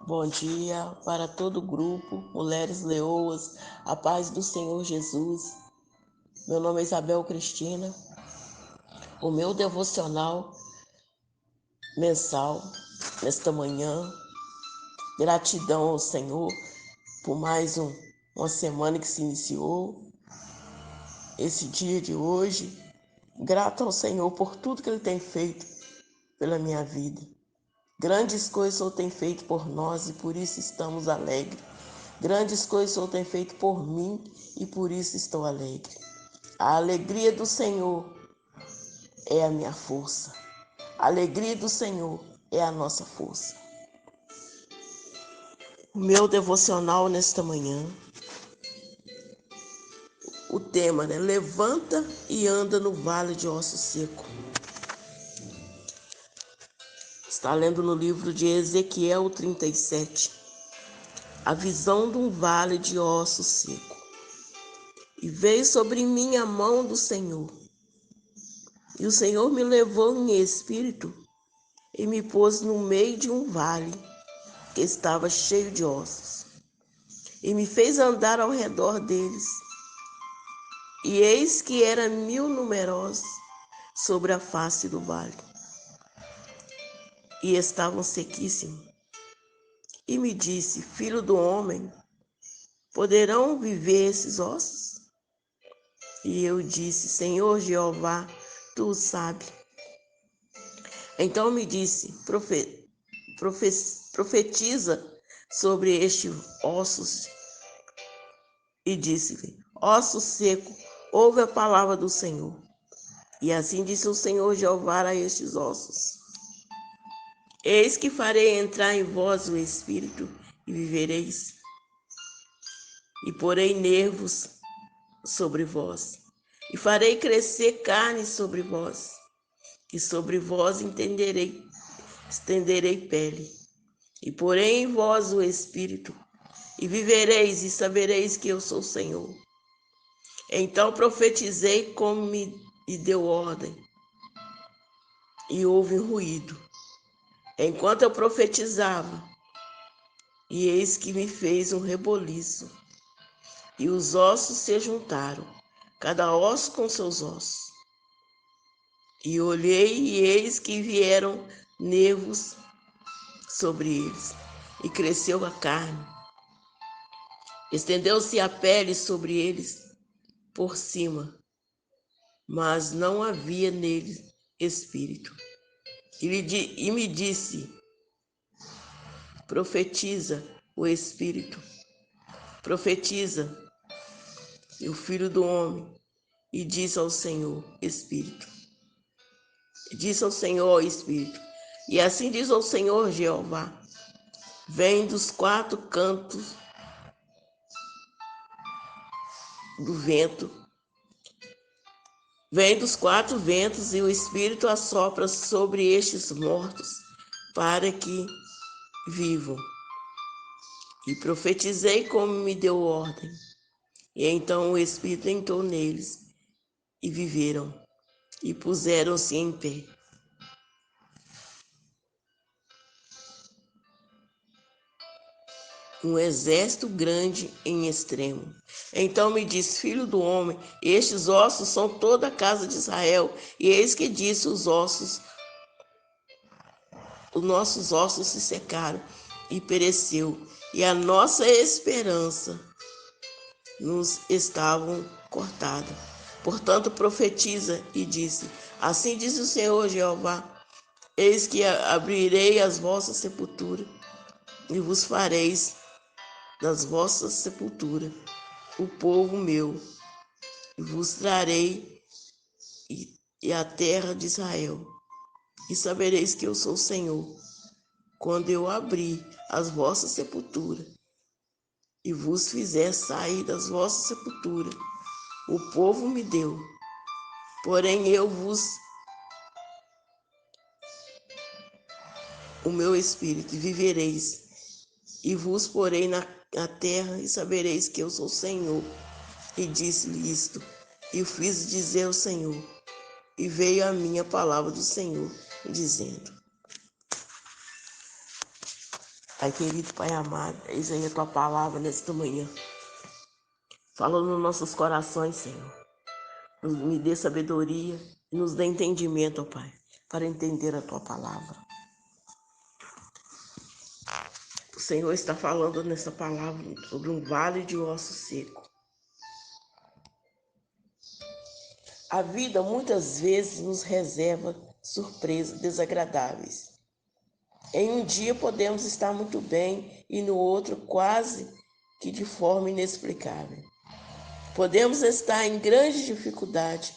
Bom dia para todo o grupo, Mulheres Leoas, a paz do Senhor Jesus. Meu nome é Isabel Cristina. O meu devocional mensal, nesta manhã, gratidão ao Senhor por mais uma semana que se iniciou, esse dia de hoje. Grato ao Senhor por tudo que Ele tem feito pela minha vida. Grandes coisas o Senhor tem feito por nós e por isso estamos alegres. Grandes coisas o Senhor tem feito por mim e por isso estou alegre. A alegria do Senhor é a minha força. A alegria do Senhor é a nossa força. O meu devocional nesta manhã, o tema, levanta e anda no vale de ossos secos. Está lendo no livro de Ezequiel 37, a visão de um vale de ossos secos. E veio sobre mim a mão do Senhor. E o Senhor me levou em espírito e me pôs no meio de um vale que estava cheio de ossos. E me fez andar ao redor deles. E eis que eram 1000 numerosos sobre a face do vale. E estavam sequíssimos. E me disse: Filho do homem, poderão viver esses ossos? E eu disse: Senhor Jeová, tu o sabes. Então me disse: profetiza sobre estes ossos. E disse-lhe: Osso seco, ouve a palavra do Senhor. E assim disse o Senhor Jeová a estes ossos: Eis que farei entrar em vós o Espírito, e vivereis. E porei nervos sobre vós, e farei crescer carne sobre vós, e sobre vós estenderei pele. E porei em vós o Espírito, e vivereis, e sabereis que eu sou o Senhor. Então profetizei como me deu ordem, e houve um ruído. Enquanto eu profetizava, e eis que me fez um reboliço, e os ossos se juntaram, cada osso com seus ossos. E olhei, e eis que vieram nervos sobre eles, e cresceu a carne. Estendeu-se a pele sobre eles por cima, mas não havia neles espírito. E me disse: profetiza o Espírito, profetiza, e o Filho do Homem, e disse ao Senhor Espírito. Disse ao Senhor Espírito: E assim diz ao Senhor Jeová: Vem dos 4 cantos do vento, vem dos 4 ventos, e o Espírito assopra sobre estes mortos, para que vivam. E profetizei como me deu ordem. E então o Espírito entrou neles, e viveram, e puseram-se em pé. Um exército grande em extremo. Então me disse: Filho do homem, estes ossos são toda a casa de Israel. E eis que disse: os nossos ossos se secaram e pereceu, e a nossa esperança nos estavam cortada. Portanto profetiza e disse: Assim diz o Senhor Jeová: Eis que abrirei as vossas sepulturas, e vos fareis das vossas sepulturas o povo meu, e vos trarei e a terra de Israel. E sabereis que eu sou o Senhor, quando eu abrir as vossas sepulturas, e vos fizer sair das vossas sepulturas. O povo me deu, porém eu vos o meu espírito, e vivereis, e vos porei na terra, e sabereis que eu sou o Senhor. E disse-lhe isto, e fiz dizer ao Senhor, e veio a minha palavra do Senhor, dizendo: Pai querido, Pai amado, eis aí a tua palavra nesta manhã. Fala nos nossos corações, Senhor. Me dê sabedoria e nos dê entendimento, ó Pai, para entender a tua palavra. O Senhor está falando nessa palavra sobre um vale de osso seco. A vida muitas vezes nos reserva surpresas desagradáveis. Em um dia podemos estar muito bem e no outro quase que de forma inexplicável. Podemos estar em grande dificuldade.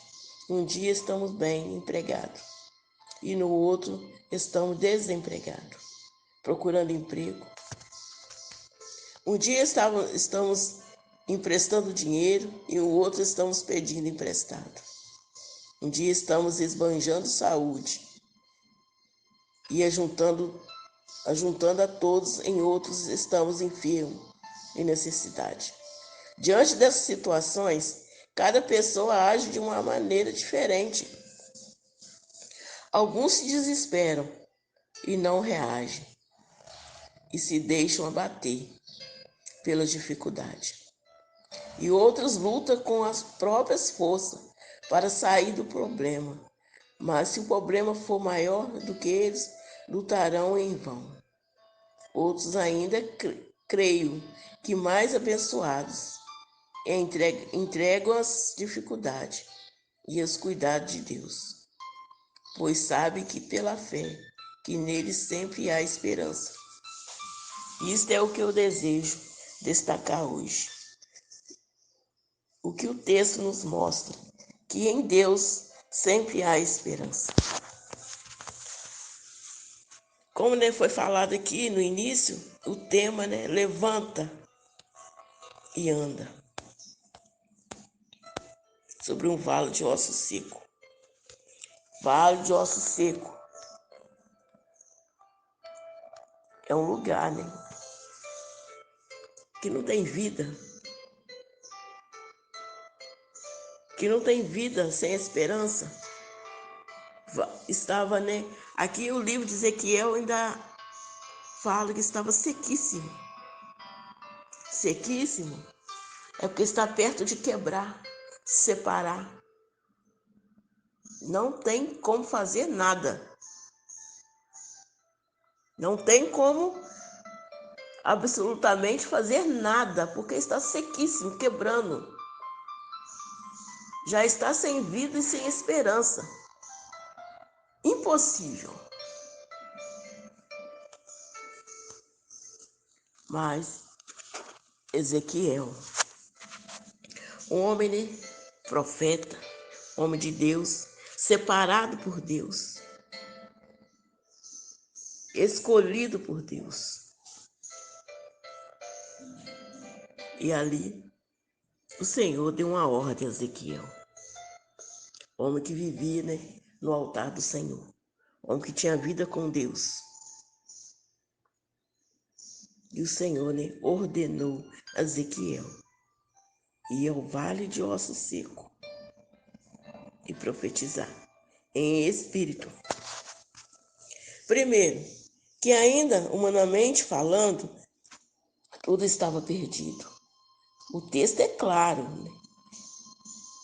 Um dia estamos bem empregados e no outro estamos desempregados, procurando emprego. Um dia estamos emprestando dinheiro e no outro estamos pedindo emprestado. Um dia estamos esbanjando saúde e ajuntando a todos, em outros estamos enfermos e necessidade. Diante dessas situações, cada pessoa age de uma maneira diferente. Alguns se desesperam e não reagem e se deixam abater pela dificuldade. E outros lutam com as próprias forças para sair do problema. Mas se o problema for maior do que eles, lutarão em vão. Outros ainda creio que mais abençoados entregam as dificuldades e os cuidados de Deus, pois sabe que pela fé que nele sempre há esperança. Isto é o que eu desejo destacar hoje. O que o texto nos mostra, que em Deus sempre há esperança. Como foi falado aqui no início, o tema, levanta e anda. Sobre um vale de osso seco. Vale de osso seco é um lugar, que não tem vida. Que não tem vida sem esperança. Estava, aqui o livro de Ezequiel ainda fala que estava sequíssimo. Sequíssimo é porque está perto de quebrar, se separar. Não tem como fazer nada. Não tem como absolutamente fazer nada, porque está sequíssimo, quebrando. Já está sem vida e sem esperança. Impossível. Mas Ezequiel, um homem, profeta, homem de Deus, separado por Deus, escolhido por Deus. E ali o Senhor deu uma ordem a Ezequiel, homem que vivia, no altar do Senhor, homem que tinha vida com Deus. E o Senhor, ordenou a Ezequiel ir ao vale de osso seco e profetizar em espírito. Primeiro, que ainda humanamente falando, tudo estava perdido. O texto é claro,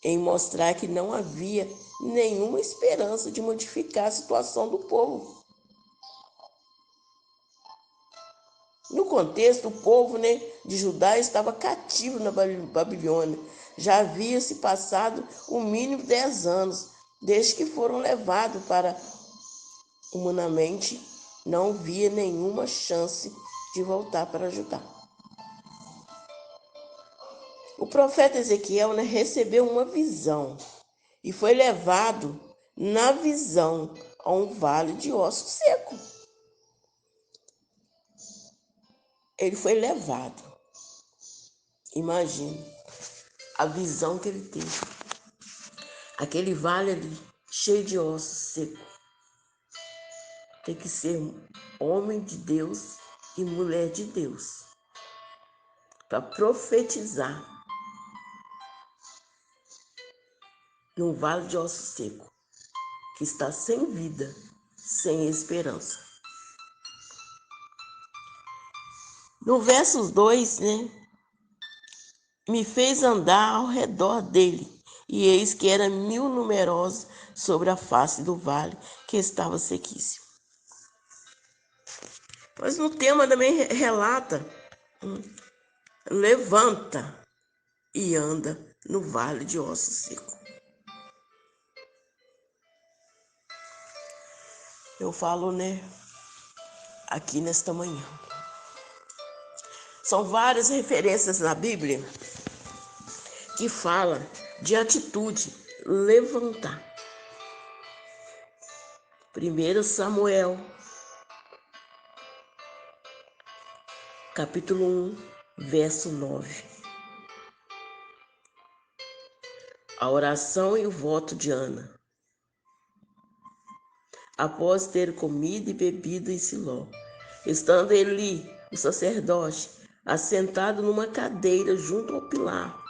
em mostrar que não havia nenhuma esperança de modificar a situação do povo. No contexto, o povo, de Judá estava cativo na Babilônia. Já havia se passado o mínimo 10 anos, desde que foram levados para, humanamente, não via nenhuma chance de voltar para Judá. O profeta Ezequiel, recebeu uma visão e foi levado na visão a um vale de osso seco. Ele foi levado. Imagine a visão que ele teve. Aquele vale ali, cheio de ossos secos. Tem que ser homem de Deus e mulher de Deus para profetizar num vale de osso seco que está sem vida, sem esperança. No verso 2, me fez andar ao redor dele, e eis que era 1000 numerosos sobre a face do vale, que estava sequíssimo. Mas no tema também relata, levanta e anda no vale de ossos secos. Eu falo, aqui nesta manhã. São várias referências na Bíblia que falam de atitude, levantar. 1 Samuel, capítulo 1, verso 9. A oração e o voto de Ana. Após ter comido e bebido em Siló, estando Eli, o sacerdote, assentado numa cadeira junto ao pilar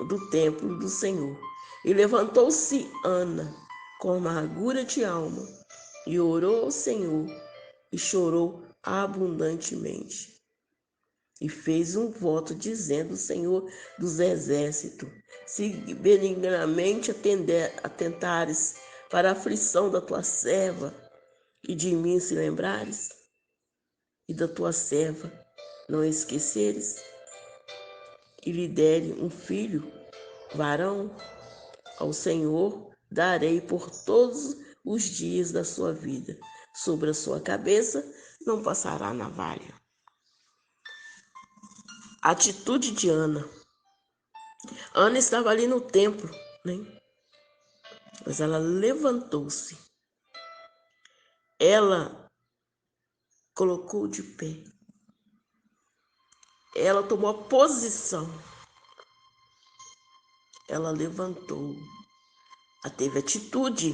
do templo do Senhor, e levantou-se Ana com amargura de alma e orou ao Senhor e chorou abundantemente. E fez um voto dizendo: Senhor dos exércitos, se benignamente atentares para a aflição da tua serva e de mim se lembrares, e da tua serva não esqueceres, e lhe dere um filho, varão, ao Senhor darei por todos os dias da sua vida. Sobre a sua cabeça não passará navalha. Atitude de Ana. Ana estava ali no templo, mas ela levantou-se. Ela colocou de pé. Ela tomou a posição. Ela levantou. Ela teve atitude.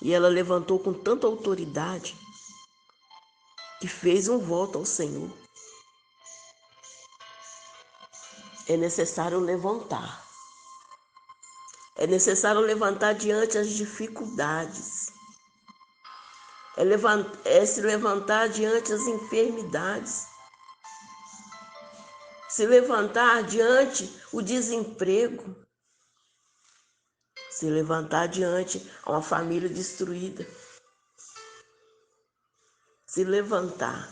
E ela levantou com tanta autoridade que fez um voto ao Senhor. É necessário levantar. É necessário levantar diante das dificuldades. É se levantar diante das enfermidades. Se levantar diante o desemprego. Se levantar diante uma família destruída. Se levantar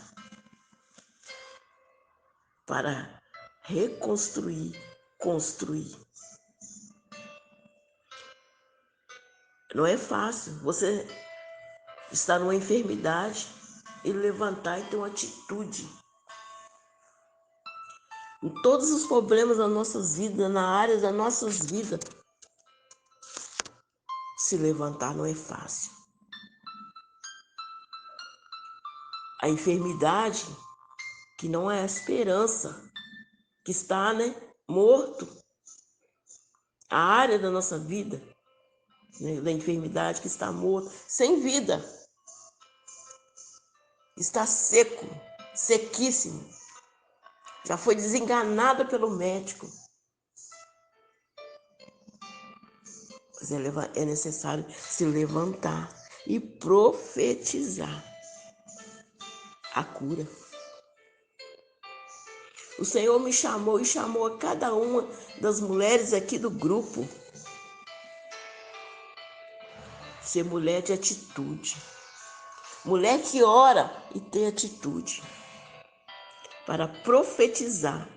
para reconstruir, construir. Não é fácil você estar numa enfermidade e levantar e ter uma atitude. Em todos os problemas das nossas vidas, na área das nossas vidas, se levantar não é fácil. A enfermidade, que não é a esperança, que está, morto. A área da nossa vida, da enfermidade que está morto, sem vida. Está seco, sequíssimo. Já foi desenganada pelo médico. Mas é necessário se levantar e profetizar a cura. O Senhor me chamou e chamou a cada uma das mulheres aqui do grupo. Ser mulher de atitude. Mulher que ora e tem atitude. Para profetizar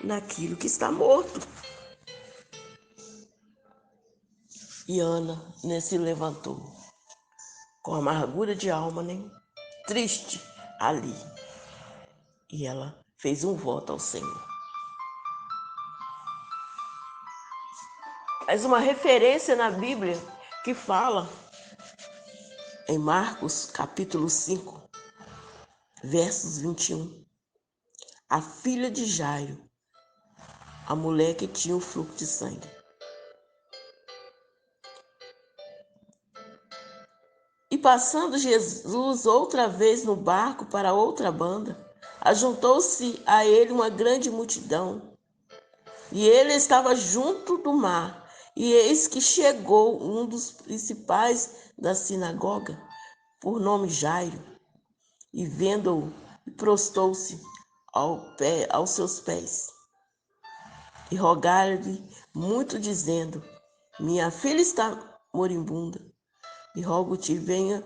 naquilo que está morto. E Ana, se levantou com amargura de alma, triste ali. E ela fez um voto ao Senhor. Mas uma referência na Bíblia que fala em Marcos capítulo 5, versos 21. A filha de Jairo, a mulher que tinha um fluxo de sangue. E passando Jesus outra vez no barco para outra banda, ajuntou-se a ele uma grande multidão. E ele estava junto do mar. E eis que chegou um dos principais da sinagoga, por nome Jairo, e vendo-o, e prostou-se aos seus pés. E rogaram-lhe muito, dizendo: minha filha está moribunda, e rogo-te, venha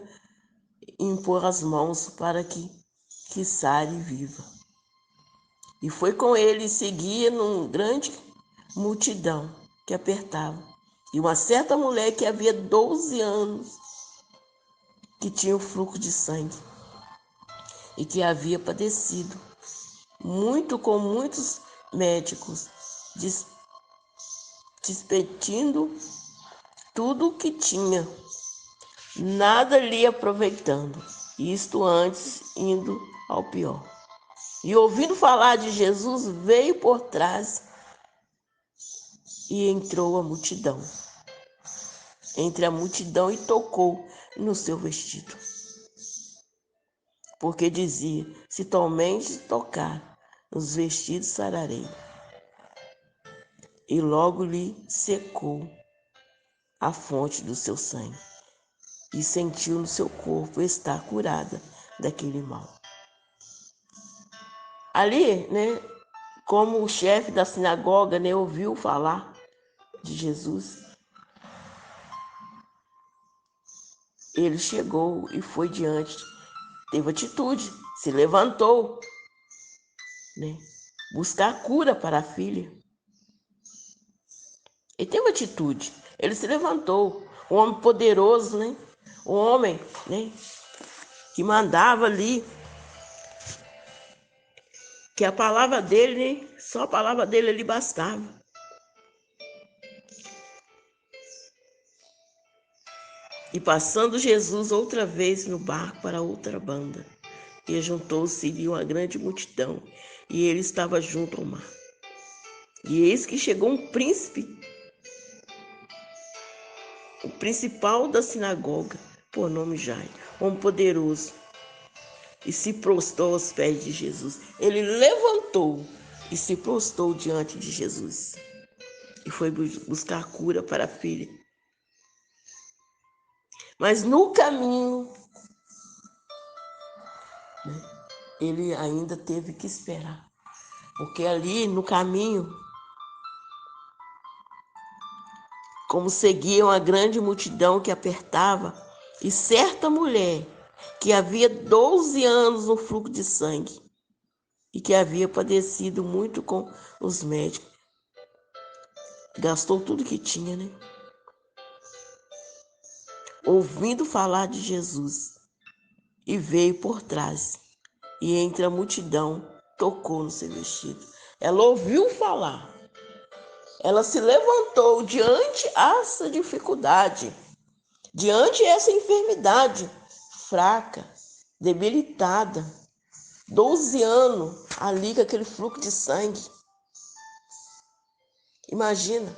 impor as mãos para que sare e viva. E foi com ele e seguia numa grande multidão que apertava. E uma certa mulher que havia 12 anos, que tinha o fluxo de sangue, e que havia padecido muito com muitos médicos, despedindo tudo o que tinha, nada lhe aproveitando, isto antes indo ao pior. E ouvindo falar de Jesus, veio por trás e entrou entre a multidão, e tocou no seu vestido. Porque dizia: se somente tocar nos vestidos, sararei. E logo lhe secou a fonte do seu sangue, e sentiu no seu corpo estar curada daquele mal. Ali, como o chefe da sinagoga, ouviu falar de Jesus, ele chegou e foi diante, teve atitude, se levantou, buscar cura para a filha. Ele teve atitude, ele se levantou, um homem poderoso, um homem, que mandava ali, que a palavra dele, só a palavra dele ali bastava. E passando Jesus outra vez no barco para outra banda, e juntou-se uma grande multidão, e ele estava junto ao mar. E eis que chegou um príncipe, o principal da sinagoga, por nome Jairo, homem poderoso, e se prostrou aos pés de Jesus. Ele levantou e se prostrou diante de Jesus, e foi buscar cura para a filha. Mas no caminho, ele ainda teve que esperar, porque ali no caminho, como seguia uma grande multidão que apertava, e certa mulher que havia 12 anos no fluxo de sangue, e que havia padecido muito com os médicos, gastou tudo que tinha, ouvindo falar de Jesus, e veio por trás, e entre a multidão tocou no seu vestido. Ela ouviu falar, ela se levantou diante essa dificuldade, diante essa enfermidade fraca, debilitada, 12 anos ali com aquele fluxo de sangue. Imagina,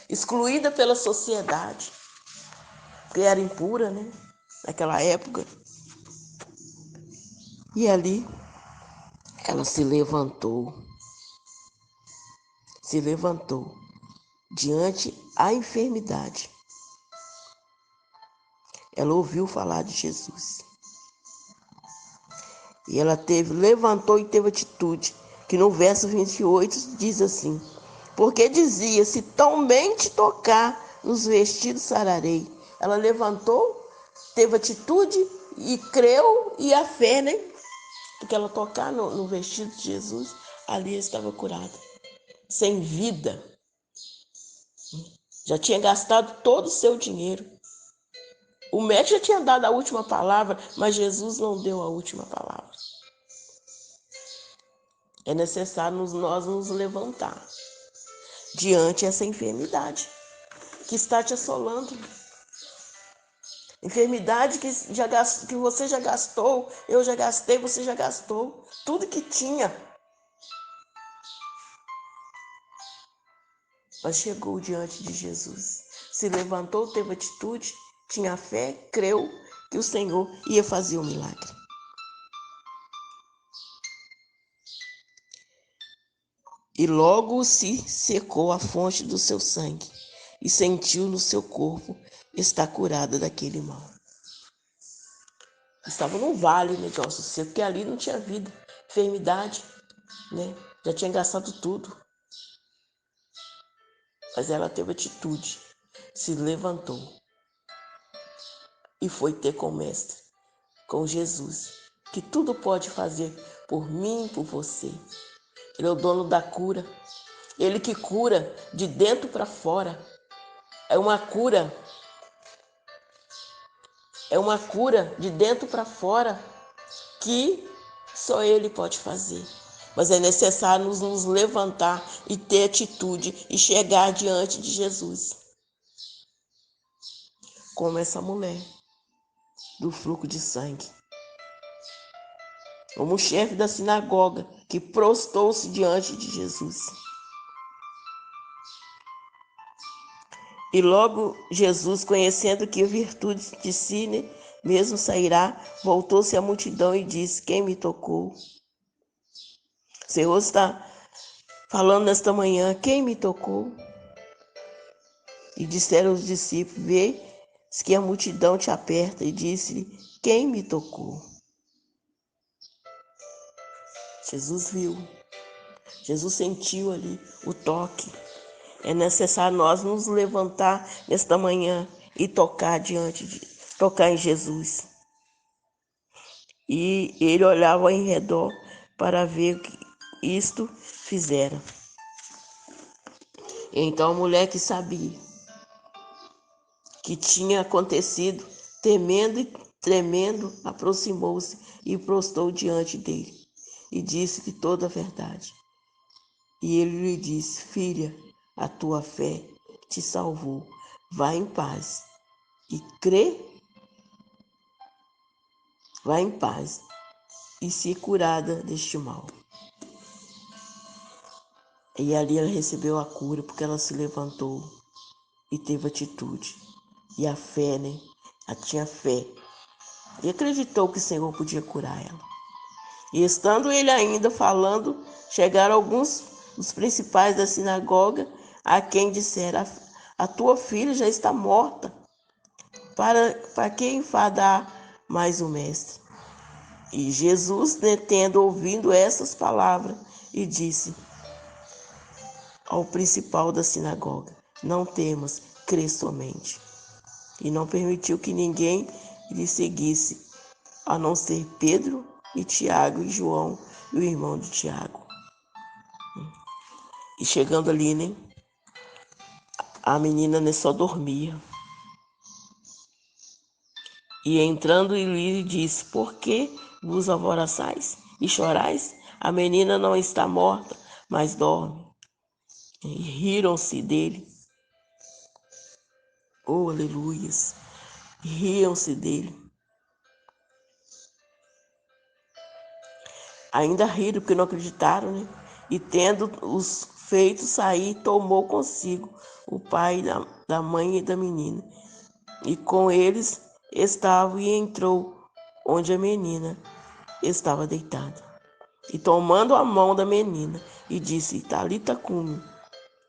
excluída pela sociedade, porque era impura, naquela época. E ali ela se levantou diante a enfermidade. Ela ouviu falar de Jesus. E ela levantou e teve atitude, que no verso 28 diz assim: porque dizia: se somente tocar nos vestidos, sararei. Ela levantou, teve atitude e creu, e a fé, porque ela tocar no vestido de Jesus, ali estava curada, sem vida. Já tinha gastado todo o seu dinheiro. O médico já tinha dado a última palavra, mas Jesus não deu a última palavra. É necessário nós nos levantar diante dessa enfermidade que está te assolando. Enfermidade que você já gastou, eu já gastei, você já gastou. Tudo que tinha. Mas chegou diante de Jesus. Se levantou, teve atitude, tinha fé, creu que o Senhor ia fazer o milagre. E logo se secou a fonte do seu sangue, e sentiu no seu corpo estar curada daquele mal. Estava num vale, negócio seco, porque ali não tinha vida. enfermidade, né? Já tinha gastado tudo. Mas ela teve atitude, se levantou e foi ter com o Mestre, com Jesus, que tudo pode fazer por mim e por você. Ele é o dono da cura. Ele que cura de dentro para fora. É uma cura de dentro para fora que só Ele pode fazer. Mas é necessário nos levantar e ter atitude e chegar diante de Jesus. Como essa mulher do fluxo de sangue. Como o chefe da sinagoga que prostrou-se diante de Jesus. E logo Jesus, conhecendo que a virtude de si mesmo sairá, voltou-se à multidão e disse: quem me tocou? O Senhor está falando nesta manhã: quem me tocou? E disseram os discípulos: vê que a multidão te aperta. E disse-lhe: quem me tocou? Jesus viu, Jesus sentiu ali o toque. É necessário nós nos levantar nesta manhã e tocar tocar em Jesus. E ele olhava em redor para ver o que isto fizera. Então a mulher que sabia que tinha acontecido, temendo e tremendo, aproximou-se e prostrou diante dele e disse-lhe toda a verdade. E ele lhe disse: filha, a tua fé te salvou. Vá em paz e crê. Vá em paz e se curada deste mal. E ali ela recebeu a cura porque ela se levantou e teve atitude. E a fé, né? Ela tinha fé. E acreditou que o Senhor podia curar ela. E estando ele ainda falando, chegaram alguns dos principais da sinagoga, a quem disseram: a tua filha já está morta. Para que enfadar mais o mestre? E Jesus, tendo ouvido essas palavras, e disse ao principal da sinagoga: não temas, crê somente. E não permitiu que ninguém lhe seguisse, a não ser Pedro e Tiago e João e o irmão de Tiago. E chegando ali, né, a menina só dormia. E entrando lhe disse: por que vos alvoroçais e chorais? A menina não está morta, mas dorme. E riram-se dele. Oh, aleluias! Riam-se dele. Ainda riram porque não acreditaram, né? E tendo os feito sair, tomou consigo o pai da mãe e da menina. E com eles estava e entrou onde a menina estava deitada. E tomando a mão da menina, e disse: Talita cumi,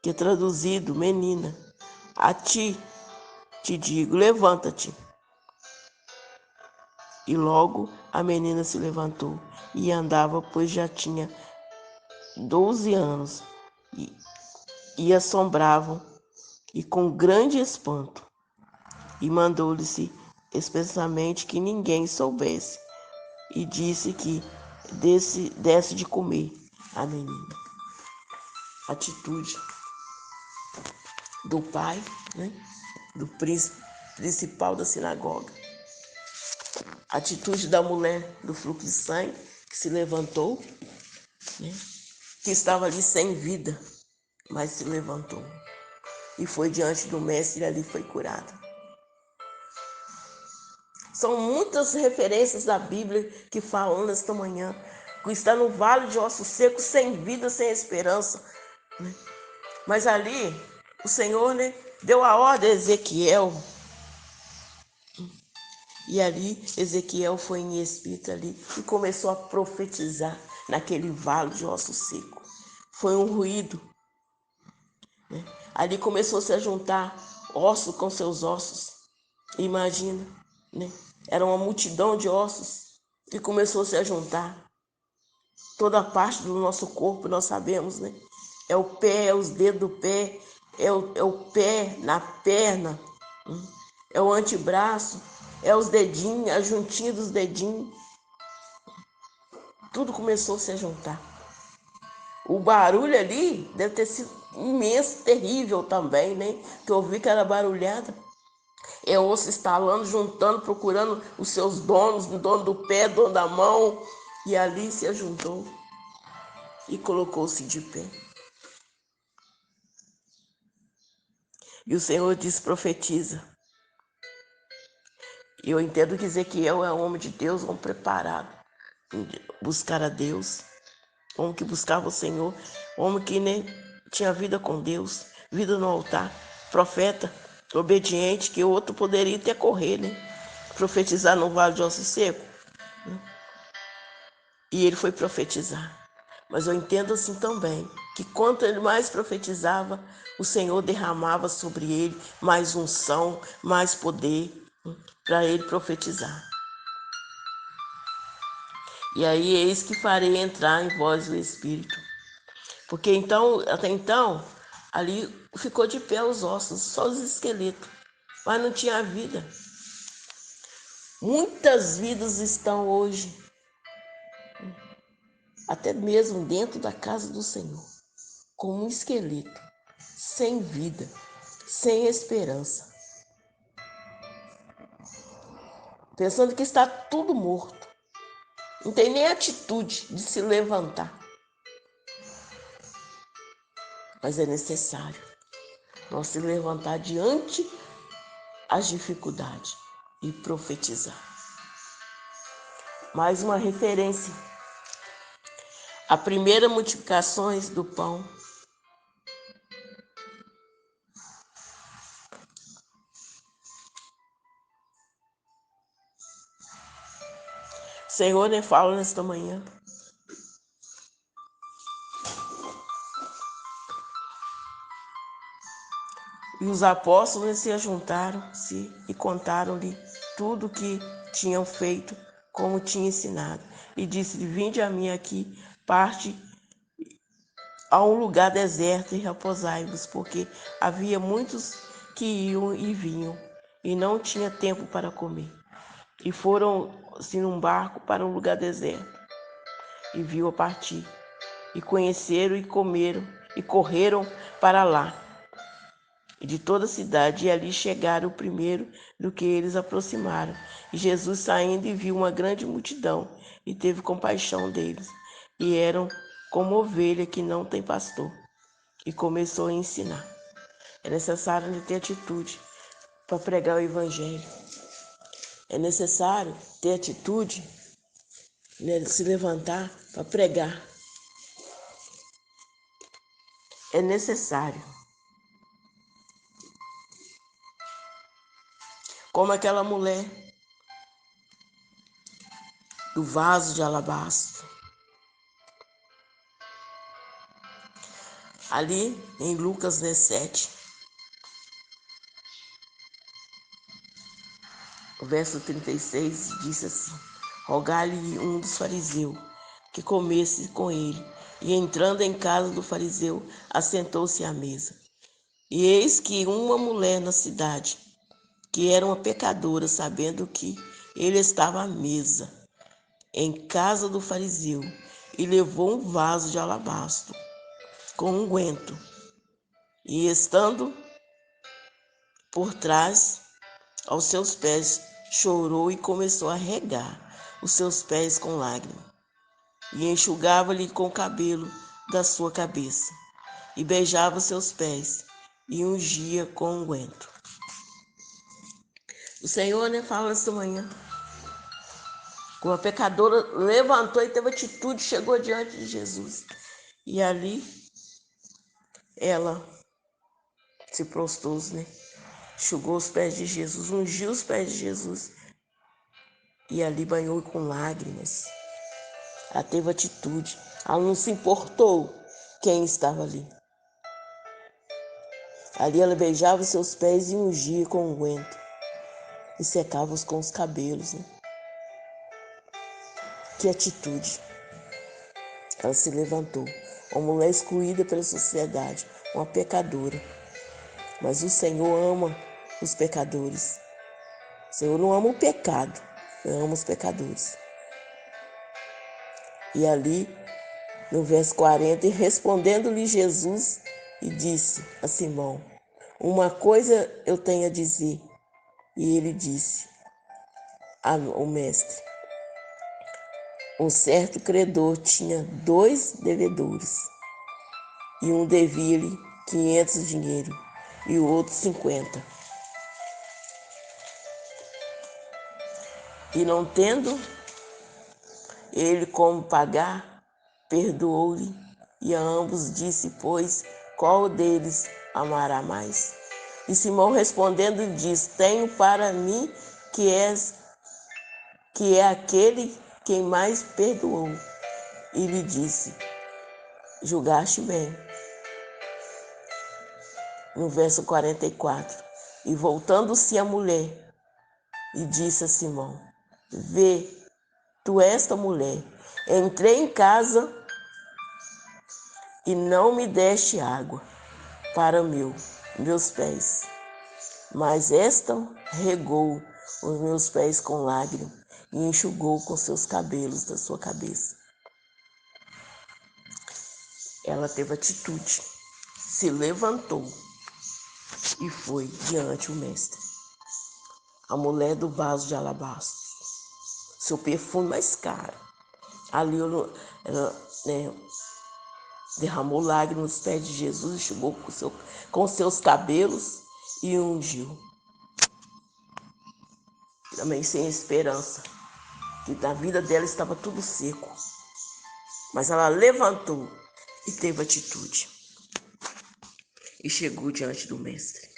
que é traduzido: menina, a ti te digo, levanta-te. E logo a menina se levantou e andava, pois já tinha 12 anos, e assombravam, e com grande espanto. E mandou-lhe-se expressamente que ninguém soubesse, e disse que desse de comer a menina. Atitude do pai, né? Do principal da sinagoga. Atitude da mulher do fluxo de sangue, que se levantou, né? Que estava ali sem vida, mas se levantou. E foi diante do mestre e ali foi curada. São muitas referências da Bíblia que falam nesta manhã, que está no vale de ossos secos, sem vida, sem esperança, né? Mas ali, o Senhor, né, deu a ordem a Ezequiel. E ali, Ezequiel foi em espírito ali e começou a profetizar naquele vale de ossos secos. Foi um ruído, né? Ali começou-se a juntar ossos com seus ossos. Imagina, né? Era uma multidão de ossos e começou-se a juntar. toda parte do nosso corpo, nós sabemos, né? É o pé, é os dedos do pé, é o pé na perna, é o antebraço, é os dedinhos, a juntinha dos dedinhos. Tudo começou a se juntar. O barulho ali deve ter sido imenso, terrível também, né? Que eu ouvi que era barulhada. É osso estalando, juntando, procurando os seus donos, o dono do pé, o dono da mão. E ali se ajuntou e colocou-se de pé. E o Senhor diz, profetiza. E eu entendo que Ezequiel é um homem de Deus, um homem preparado em buscar a Deus, homem que buscava o Senhor, homem que, né, tinha vida com Deus, vida no altar, profeta, obediente, que o outro poderia até correr, né? Profetizar no vale de ossos secos. E ele foi profetizar. Mas eu entendo assim também, que quanto ele mais profetizava, o Senhor derramava sobre ele mais unção, mais poder para ele profetizar. E aí eis que farei entrar em vós o Espírito. Porque então, até então, ali ficou de pé os ossos, só os esqueletos, mas não tinha vida. Muitas vidas estão hoje, até mesmo dentro da casa do Senhor, como um esqueleto, sem vida, sem esperança, pensando que está tudo morto, não tem nem atitude de se levantar. Mas é necessário nós se levantar diante as dificuldades e profetizar. Mais uma referência. A primeira multiplicações do pão. O Senhor, né, fala nesta manhã. E os apóstolos se ajuntaram-se e contaram-lhe tudo o que tinham feito, como tinha ensinado. E disse-lhe, vinde a mim aqui, parte a um lugar deserto e repousai-vos, porque havia muitos que iam e vinham, e não tinha tempo para comer. E foram-se num barco para um lugar deserto, e viu-a partir. E conheceram e comeram, e correram para lá, e de toda a cidade, e ali chegaram primeiro do que eles aproximaram. E Jesus saindo e viu uma grande multidão, e teve compaixão deles, e eram como ovelha que não tem pastor, e começou a ensinar. É necessário ter atitude para pregar o evangelho. É necessário ter atitude, né, se levantar para pregar. É necessário. Como aquela mulher do vaso de alabastro. Ali em Lucas 7, o verso 36 diz assim: rogai-lhe um dos fariseus que comesse com ele. E entrando em casa do fariseu, assentou-se à mesa. E eis que uma mulher na cidade, que era uma pecadora, sabendo que ele estava à mesa em casa do fariseu, e levou um vaso de alabastro com unguento, e estando por trás aos seus pés, chorou e começou a regar os seus pés com lágrimas, e enxugava-lhe com o cabelo da sua cabeça, e beijava os seus pés, e ungia com unguento. O Senhor, né, fala nesta manhã, como a pecadora levantou e teve atitude, chegou diante de Jesus. E ali ela se prostrou, né? Enxugou os pés de Jesus, ungiu os pés de Jesus. E ali banhou com lágrimas. Ela teve atitude. Ela não se importou quem estava ali. Ali ela beijava os seus pés e ungia com unguento. E secava-os com os cabelos, né? Que atitude. Ela se levantou, uma mulher excluída pela sociedade, uma pecadora. Mas o Senhor ama os pecadores. O Senhor não ama o pecado, Ele ama os pecadores. E ali, no verso 40, respondendo-lhe Jesus, e disse a Simão: uma coisa eu tenho a dizer. E ele disse ao mestre: um certo credor tinha 2 devedores, e um devia-lhe 500 dinheiro, e o outro 50. E não tendo ele como pagar, perdoou-lhe, e a ambos disse, pois, qual deles amará mais? E Simão respondendo diz: tenho para mim que é aquele quem mais perdoou. E lhe disse: julgaste bem. No verso 44. E voltando-se a mulher, e disse a Simão: vê, tu esta mulher, entrei em casa e não me deste água para meus pés, mas esta regou os meus pés com lágrimas e enxugou com seus cabelos da sua cabeça. Ela teve atitude, se levantou e foi diante o mestre. A mulher do vaso de alabastro, seu perfume mais caro. Ali ela derramou lágrimas nos pés de Jesus, enxugou com seus cabelos e ungiu. Também sem esperança, que na vida dela estava tudo seco. Mas ela levantou e teve atitude. E chegou diante do mestre.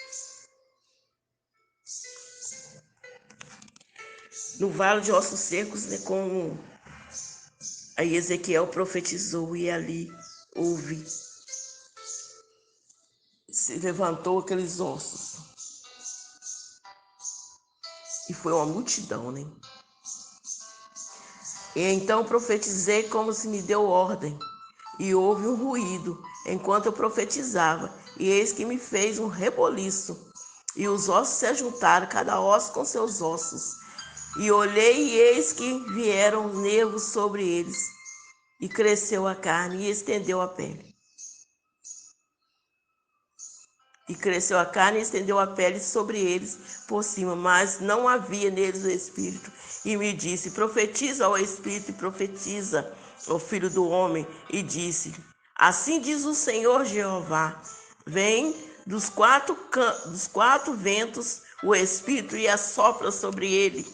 No vale de ossos secos, como aí Ezequiel profetizou, e ali houve, se levantou aqueles ossos. E foi uma multidão, né? E então profetizei como se me deu ordem. E houve um ruído enquanto eu profetizava. E eis que me fez um reboliço. E os ossos se ajuntaram, cada osso com seus ossos. E olhei, e eis que vieram nervos sobre eles. E cresceu a carne e estendeu a pele. E cresceu a carne e estendeu a pele sobre eles por cima, mas não havia neles o Espírito. E me disse: profetiza ao Espírito e profetiza ao Filho do Homem. E disse: assim diz o Senhor Jeová: vem dos quatro ventos o Espírito e assopra sobre ele,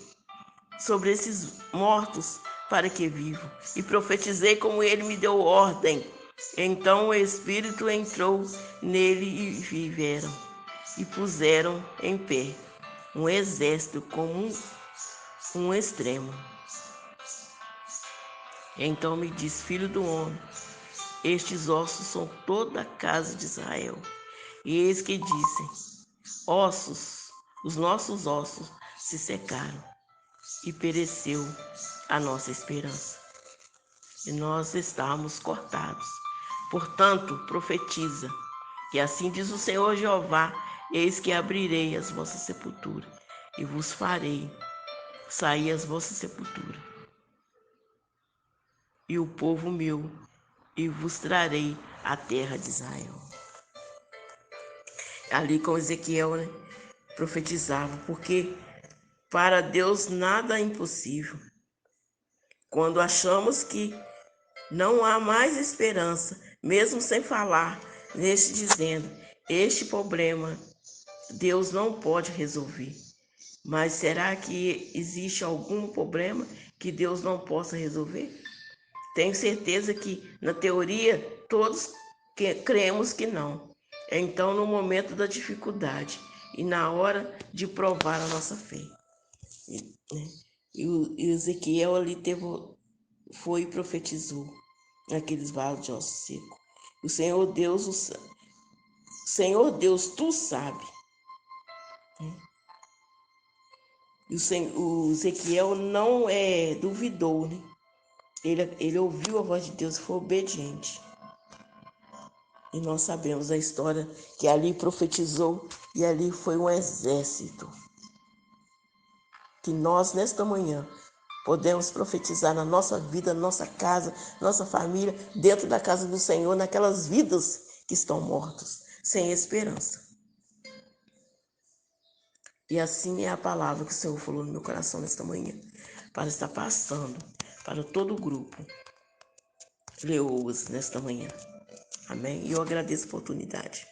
sobre esses mortos, para que vivam. E profetizei como ele me deu ordem. Então o Espírito entrou nele e viveram, e puseram em pé um exército como um extremo. Então me diz: filho do homem, estes ossos são toda a casa de Israel. E eis que dizem: ossos, os nossos ossos se secaram, e pereceu a nossa esperança, e nós estamos cortados. Portanto, profetiza, que assim diz o Senhor Jeová: eis que abrirei as vossas sepulturas, e vos farei sair as vossas sepulturas, e o povo meu, e vos trarei a terra de Israel. Ali com Ezequiel, profetizava, porque para Deus nada é impossível. Quando achamos que não há mais esperança, mesmo sem falar, dizendo: este problema Deus não pode resolver. Mas será que existe algum problema que Deus não possa resolver? Tenho certeza que, na teoria, todos cremos que não. Então, no momento da dificuldade e na hora de provar a nossa fé. E Ezequiel ali foi e profetizou naqueles vasos de ossos secos. O Senhor Deus, tu sabe. E o Ezequiel não duvidou, Ele ouviu a voz de Deus e foi obediente. E nós sabemos a história que ali profetizou e ali foi um exército. Que nós, nesta manhã, podemos profetizar na nossa vida, na nossa casa, nossa família, dentro da casa do Senhor, naquelas vidas que estão mortas, sem esperança. E assim é a palavra que o Senhor falou no meu coração nesta manhã, para estar passando para todo o grupo Leoas nesta manhã. Amém? E eu agradeço a oportunidade.